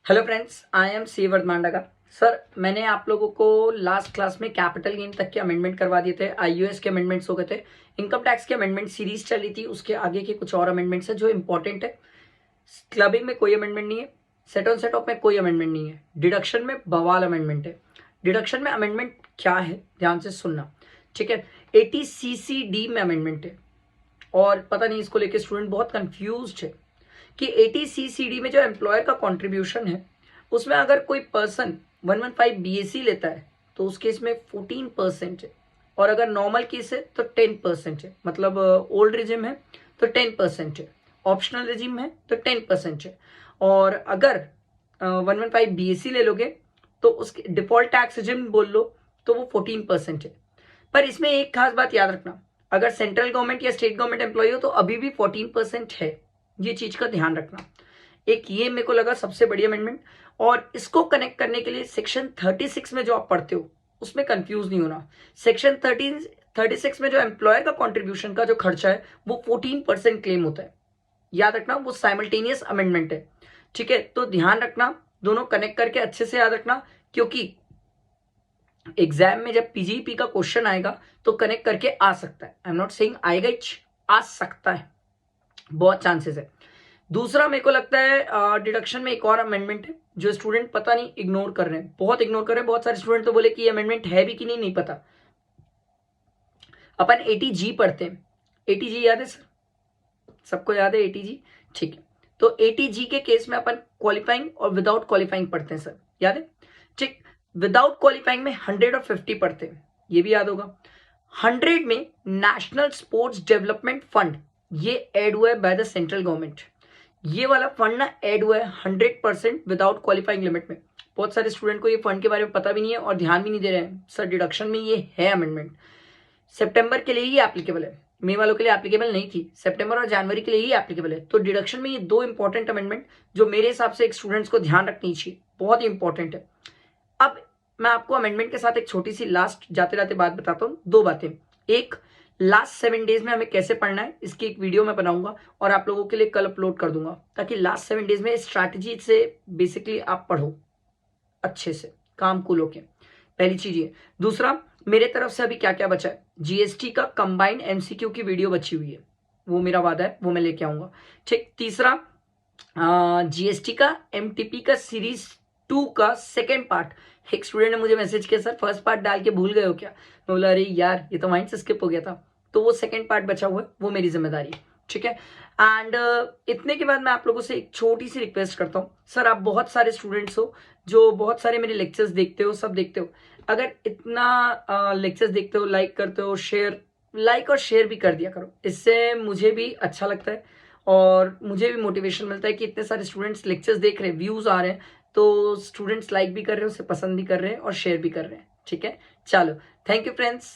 Hello friends, I am C Vardhamanda. Sir, मैंने आप लोगों को लास्ट क्लास में कैपिटल गेन तक के अमेंडमेंट करवा दिए थे। आईयूएस के अमेंडमेंट्स हो गए थे। इनकम टैक्स के अमेंडमेंट सीरीज चली थी, उसके आगे के कुछ और अमेंडमेंट्स है जो इंपॉर्टेंट है। क्लबिंग में कोई अमेंडमेंट नहीं है, सेट ऑन सेट ऑफ में कोई अमेंडमेंट नहीं है, डिडक्शन में बवाल अमेंडमेंट है। डिडक्शन में अमेंडमेंट क्या है, ध्यान से सुनना, ठीक है। 80CCD में अमेंडमेंट है और पता नहीं, इसको लेके स्टूडेंट बहुत कंफ्यूज्ड है कि 80CCD में जो एम्प्लॉयर का कंट्रीब्यूशन है उसमें अगर कोई पर्सन 115 BAC लेता है तो उस केस में 14% है, और अगर नॉर्मल केस है तो 10% है। मतलब ओल्ड रिजिम है तो 10% है, ऑप्शनल रिजिम है तो 10% है, और अगर 115 BAC ले लोगे तो उसके डिफॉल्ट टैक्स रिजिम बोल लो तो वो 14% है। पर इसमें एक खास बात याद रखना, अगर सेंट्रल गवर्नमेंट या स्टेट गवर्नमेंट एम्प्लॉय हो तो अभी भी 14% है। ये चीज का ध्यान रखना। एक ये मेरे को लगा सबसे बड़ी अमेंडमेंट, और इसको कनेक्ट करने के लिए सेक्शन 36 में जो आप पढ़ते हो उसमें कंफ्यूज नहीं होना। सेक्शन 36 में जो एम्प्लॉयर का कंट्रीब्यूशन का जो खर्चा है वो 14% क्लेम होता है। याद रखना, वो साइमल्टेनियस अमेंडमेंट है, ठीक है। तो ध्यान रखना, दोनों कनेक्ट करके अच्छे से याद रखना, क्योंकि एग्जाम में जब पीजीपी का क्वेश्चन आएगा तो कनेक्ट करके आ सकता है। आई एम नॉट सेइंग आएगा, आ सकता है, बहुत चांसेस है। दूसरा मेरे को लगता है डिडक्शन में एक और अमेंडमेंट है जो स्टूडेंट पता नहीं इग्नोर कर रहे हैं, बहुत इग्नोर कर रहे हैं। बहुत सारे स्टूडेंट तो बोले कि ये अमेंडमेंट है भी कि नहीं पता। अपन 80G पढ़ते हैं, 80G याद है सर? सबको याद है 80G? ठीक है। तो 80G के केस में अपन क्वालिफाइंग और विदाउट क्वालिफाइंग पढ़ते हैं, सर याद है? ठीक। विदाउट क्वालिफाइंग में 100 और 50 पढ़ते हैं, ये भी याद होगा। 100 में नेशनल स्पोर्ट्स डेवलपमेंट फंड, ये एड हुआ है बाय द सेंट्रल गवर्नमेंट। ये वाला फंड ना एड हुआ है 100% विदाउट क्वालिफाइंग लिमिट में। बहुत सारे स्टूडेंट को ये फंड के बारे में पता भी नहीं है और ध्यान भी नहीं दे रहे हैं। सर, डिडक्शन में ये है अमेंडमेंट, सितंबर के लिए ही एप्लीकेबल है, मई वालों के लिए एप्लीकेबल नहीं थी, सितंबर और जनवरी के लिए ही एप्लीकेबल है। तो डिडक्शन में ये दो इंपॉर्टेंट अमेंडमेंट जो मेरे हिसाब से एक स्टूडेंट्स को ध्यान रखनी चाहिए, बहुत ही इंपॉर्टेंट है। अब मैं आपको अमेंडमेंट के साथ एक छोटी सी लास्ट जाते जाते बात बताता हूँ, दो बातें। एक, लास्ट 7 डेज में हमें कैसे पढ़ना है इसकी एक वीडियो मैं बनाऊंगा और आप लोगों के लिए कल अपलोड कर दूंगा, ताकि लास्ट 7 डेज में स्ट्रैटेजी से बेसिकली आप पढ़ो अच्छे से, काम कूल होके। पहली चीज ये। दूसरा, मेरे तरफ से अभी क्या क्या बचा है, जीएसटी का कंबाइंड एमसीक्यू की वीडियो बची हुई है, वो मेरा वादा है, वो मैं लेके आऊंगा, ठीक। तीसरा, जीएसटी का एमटीपी का सीरीज 2 का सेकेंड पार्ट। एक स्टूडेंट ने मुझे मैसेज किया, सर फर्स्ट पार्ट डाल के भूल गए हो क्या? मैं बोला अरे यार, ये तो माइंड से स्किप हो गया था। तो वो सेकेंड पार्ट बचा हुआ है, वो मेरी जिम्मेदारी है, ठीक है। एंड इतने के बाद मैं आप लोगों से एक छोटी सी रिक्वेस्ट करता हूँ। सर, आप बहुत सारे स्टूडेंट्स हो जो बहुत सारे मेरे लेक्चर्स देखते हो, सब देखते हो। अगर इतना लेक्चर्स देखते हो, लाइक करते हो, शेयर, लाइक और शेयर भी कर दिया करो, इससे मुझे भी अच्छा लगता है और मुझे भी मोटिवेशन मिलता है कि इतने सारे स्टूडेंट्स लेक्चर्स देख रहे हैं, व्यूज आ रहे हैं, तो स्टूडेंट्स लाइक भी कर रहे हैं, उसे पसंद भी कर रहे हैं और शेयर भी कर रहे हैं, ठीक है। चलो, थैंक यू फ्रेंड्स।